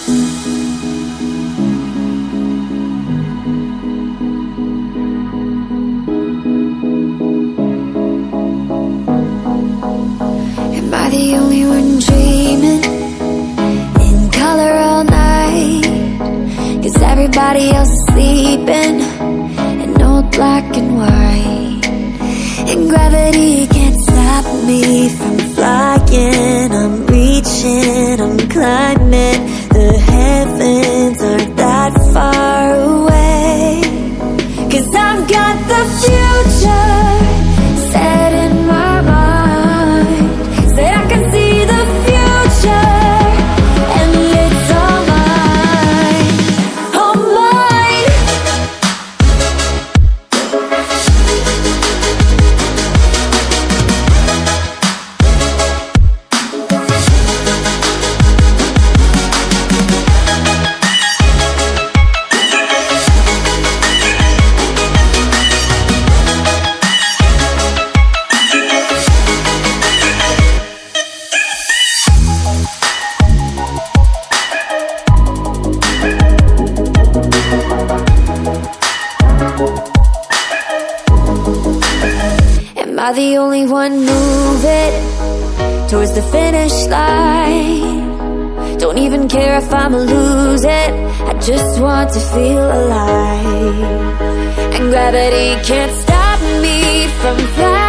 Am I the only one dreaming in color all night? 'Cause everybody else is sleeping in old black and white. And gravity can't stop me from flying. I'm reaching, I'm climbing. The heavens aren't that far away. 'Cause I've got the future set in my mind. Said I can see the future, and it's all mine, all mine. Am I the only one moving towards the finish line? Don't even care if I'ma lose it, I just want to feel alive. And gravity can't stop me from flying.